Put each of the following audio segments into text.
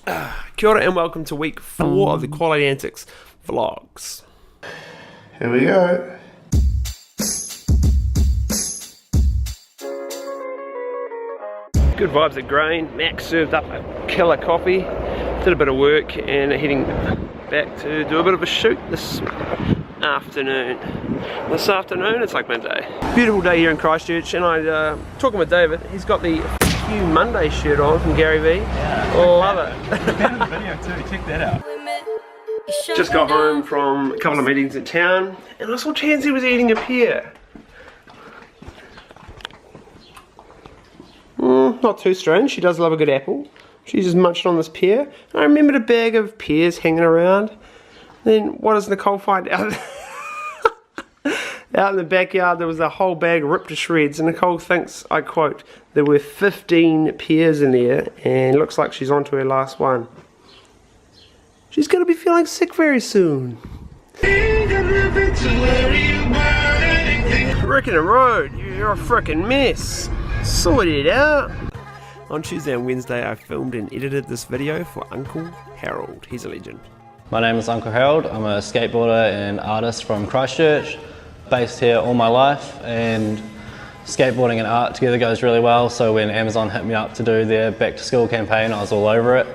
Kia ora and welcome to week 4 of the Quality Antics vlogs. Here we go. Good vibes at Grain. Max served up a killer coffee, did a bit of work and heading back to do a bit of a shoot this afternoon. This afternoon, it's like midday. Beautiful day here in Christchurch, and I talking with David. He's got the Q Monday shirt on from Gary V. Yeah, love it. Found the video too. Check that out. Just got home from a couple of meetings in town, and I saw Tansy was eating a pear. Not too strange. She does love a good apple. She's just munched on this pear. I remembered a bag of pears hanging around. Then what does Nicole find out? Out in the backyard there was a whole bag ripped to shreds, and Nicole thinks, I quote, there were 15 pears in there, and looks like she's on to her last one. She's going to be feeling sick very soon. Rick and Road, you're a frickin' mess. Sort it out. On Tuesday and Wednesday I filmed and edited this video for Uncle Harold. He's a legend. My name is Uncle Harold. I'm a skateboarder and artist from Christchurch. Based here all my life, and skateboarding and art together goes really well, so when Amazon hit me up to do their back to school campaign, I was all over it.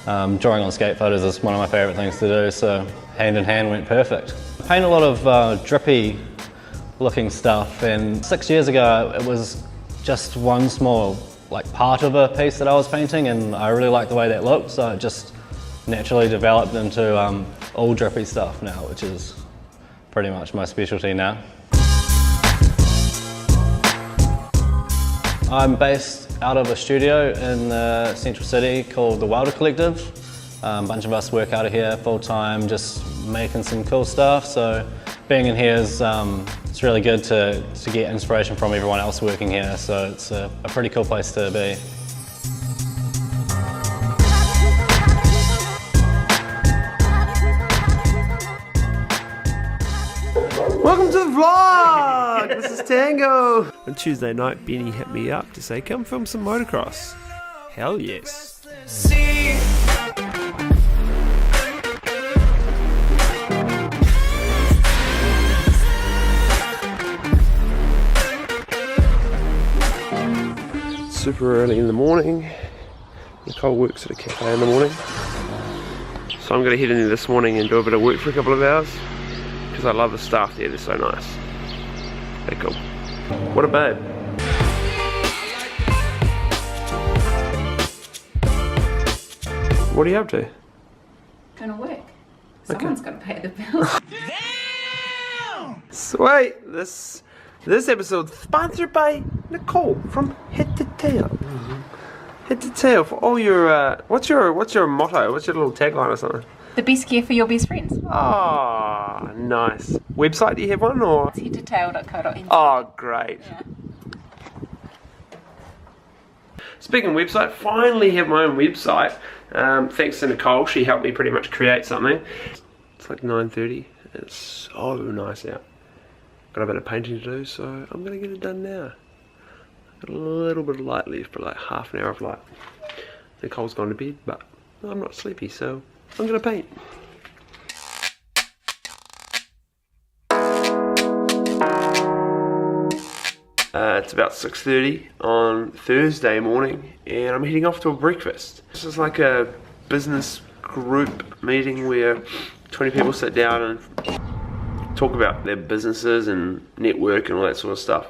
Drawing on skate photos is one of my favourite things to do, so hand in hand went perfect. I paint a lot of drippy looking stuff, and 6 years ago it was just one small part of a piece that I was painting, and I really liked the way that looked, so it just naturally developed into all drippy stuff now, which is pretty much my specialty now. I'm based out of a studio in the central city called the Wilder Collective. A bunch of us work out of here full time, just making some cool stuff. So being in here is it's really good to get inspiration from everyone else working here. So it's a pretty cool place to be. Welcome to the vlog! This is Tango! On Tuesday night, Benny hit me up to say, come film some motocross. Hell yes. Super early in the morning. Nicole works at a cafe in the morning. So I'm going to head in there this morning and do a bit of work for a couple of hours. Because I love the staff there, they're so nice. They're cool. What a babe. What are you up to? Going to work. Someone's got to pay the bill. Sweet. This episode's sponsored by Nicole from Head to Tail. Head to Tail for all your what's your motto? What's your little tagline or something? The best gear for your best friends. Oh, nice. Website, do you have one or? It's headtotail.co.nz. Oh, great. Yeah. Speaking of website, finally have my own website. Thanks to Nicole, she helped me pretty much create something. It's like 9:30. It's so nice out. Got a bit of painting to do, so I'm gonna get it done now. Got a little bit of light left, but like half an hour of light. Nicole's gone to bed, but I'm not sleepy, so I'm gonna paint. It's about 6:30 on Thursday morning, and I'm heading off to a breakfast. This is like a business group meeting where 20 people sit down and talk about their businesses and network and all that sort of stuff.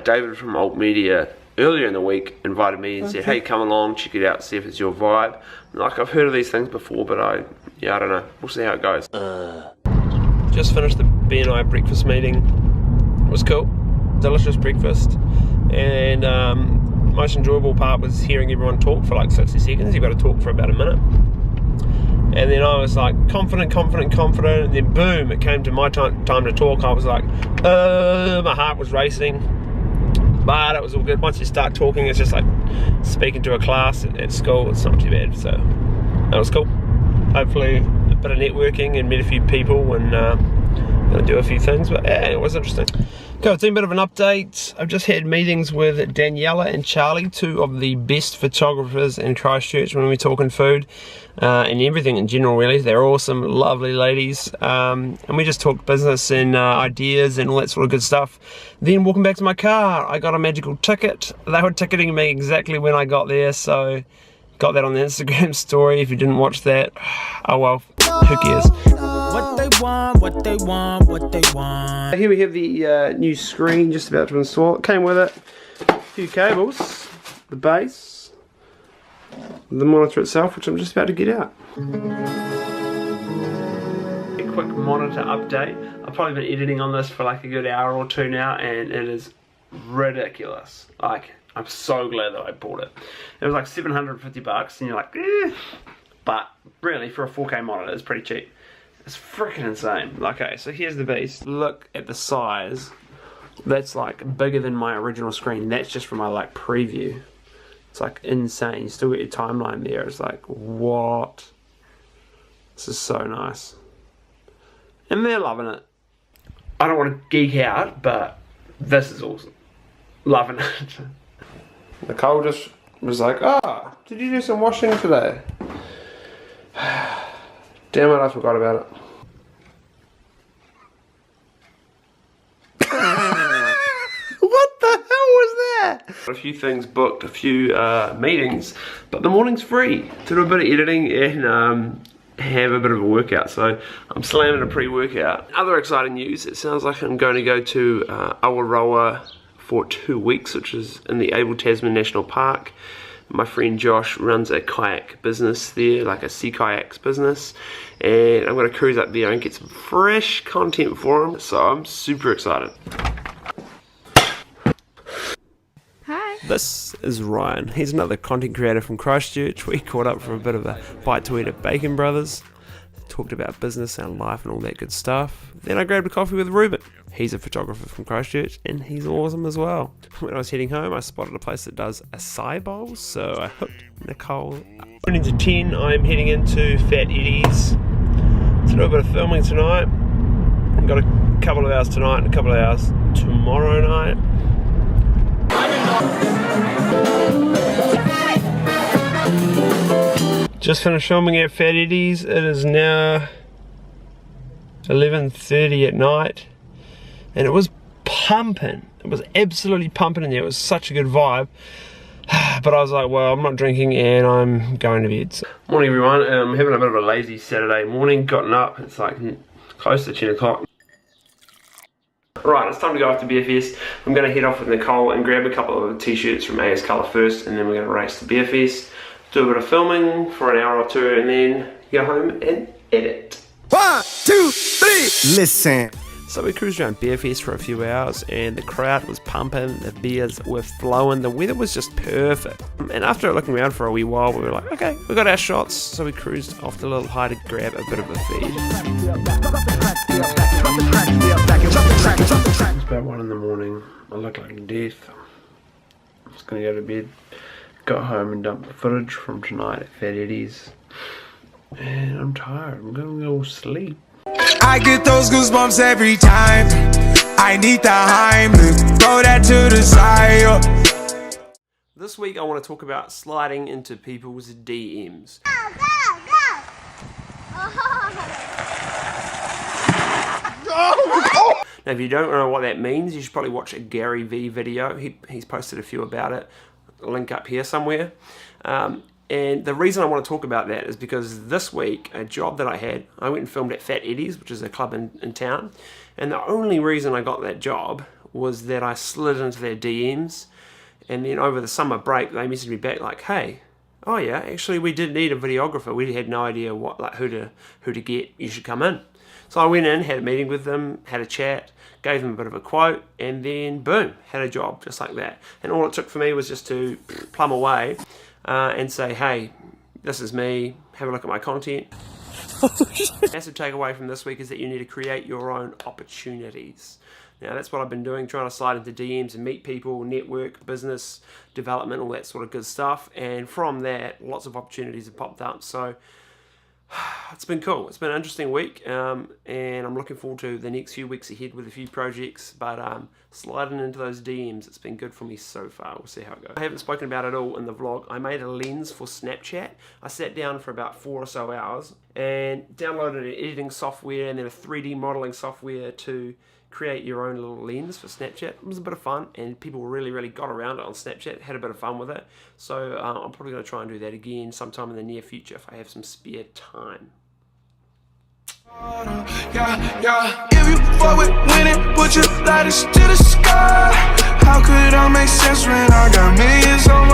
David from Alt Media earlier in the week invited me and said, hey, come along, check it out, see if it's your vibe. Like, I've heard of these things before, but I don't know. We'll see how it goes. Just finished the B&I breakfast meeting. It was cool. Delicious breakfast. And most enjoyable part was hearing everyone talk for like 60 seconds. You've got to talk for about a minute. And then I was like confident, and then boom, it came to my time to talk. I was like, my heart was racing. But it was all good. Once you start talking, it's just like speaking to a class at school. It's not too bad, so that was cool. Hopefully a bit of networking and met a few people and gonna do a few things, but yeah, it was interesting. Okay, it's been a bit of an update. I've just had meetings with Daniela and Charlie, two of the best photographers in Christchurch when we're talking food and everything in general really. They're awesome, lovely ladies. And we just talked business and ideas and all that sort of good stuff. Then walking back to my car, I got a magical ticket. They were ticketing me exactly when I got there, so got that on the Instagram story. If you didn't watch that, oh well, who cares? What they want, what they want, what they want. Here we have the new screen just about to install. It came with it, a few cables, the base, the monitor itself, which I'm just about to get out. A quick monitor update. I've probably been editing on this for like a good hour or two now, and it is ridiculous. Like, I'm so glad that I bought it. It was like $750 and you're like, eh. But really for a 4K monitor it's pretty cheap. It's freaking insane. Okay, so here's the beast. Look at the size. That's like bigger than my original screen. That's just from my like preview. It's like insane. You still get your timeline there. It's like, what? This is so nice. And they're loving it. I don't want to geek out, but this is awesome. Loving it. Nicole just was like, oh, did you do some washing today? Damn it, I forgot about it. What the hell was that? A few things booked, a few meetings, but the morning's free to do a bit of editing and have a bit of a workout. So I'm slamming a pre-workout. Other exciting news, it sounds like I'm going to go to Awaroa for 2 weeks, which is in the Abel Tasman National Park. My friend Josh runs a kayak business there, like a sea kayaks business, and I'm going to cruise up there and get some fresh content for him, so I'm super excited. Hi. This is Ryan. He's another content creator from Christchurch. We caught up for a bit of a bite to eat at Bacon Brothers, talked about business and life and all that good stuff. Then I grabbed a coffee with Reuben. He's a photographer from Christchurch and he's awesome as well. When I was heading home, I spotted a place that does acai bowls, so I hooked Nicole up. Running to 10, I'm heading into Fat Eddie's to do a bit of filming tonight. I've got a couple of hours tonight and a couple of hours tomorrow night. Just finished filming at Fat Eddie's. It is now 11:30 at night, and it was pumping. It was absolutely pumping in there. It was such a good vibe. But I was like, well, I'm not drinking and I'm going to bed. So. Morning everyone. I'm having a bit of a lazy Saturday morning. Gotten up. It's like close to 10 o'clock. Right, it's time to go off to Beer Fest. I'm going to head off with Nicole and grab a couple of t-shirts from AS Colour first, and then we're going to race to Beer Fest, do a bit of filming for an hour or two, and then go home and edit. 1, 2, 3, listen. So we cruised around Beer Fest for a few hours, and the crowd was pumping, the beers were flowing, the weather was just perfect. And after looking around for a wee while, we were like, okay, we got our shots, so we cruised off to Little High to grab a bit of a feed. It's about 1 in the morning. I look like death. I'm just gonna go to bed. Got home and dumped the footage from tonight at Fat Eddie's. And I'm tired. I'm gonna go sleep. I get those goosebumps every time. I need the Heimlich. Throw that to the side. This week I want to talk about sliding into people's DMs. Go, go, go! Oh. Now if you don't know what that means, you should probably watch a Gary V video. He's posted a few about it. Link up here somewhere. And the reason I want to talk about that is because this week, a job that I had, I went and filmed at Fat Eddie's, which is a club in town. And the only reason I got that job was that I slid into their DMs. And then over the summer break, they messaged me back like, hey, oh yeah, actually we did need a videographer. We had no idea who to get. You should come in. So I went in, had a meeting with them, had a chat, gave them a bit of a quote, and then boom, had a job just like that. And all it took for me was just to plumb away and say, hey, this is me, have a look at my content. Massive takeaway from this week is that you need to create your own opportunities. Now that's what I've been doing, trying to slide into DMs and meet people, network, business development, all that sort of good stuff. And from that, lots of opportunities have popped up. So It's been cool. It's been an interesting week, and I'm looking forward to the next few weeks ahead with a few projects, but sliding into those DMs, it's been good for me so far. We'll see how it goes. I haven't spoken about it all in the vlog. I made a lens for Snapchat. I sat down for about 4 or so hours and downloaded an editing software and then a 3D modeling software to create your own little lens for Snapchat. It was a bit of fun, and people really got around it on Snapchat, had a bit of fun with it. So I'm probably going to try and do that again sometime in the near future if I have some spare time. Yeah, if you fuck with winning, put your lighters to the sky. How could I make sense when I got millions on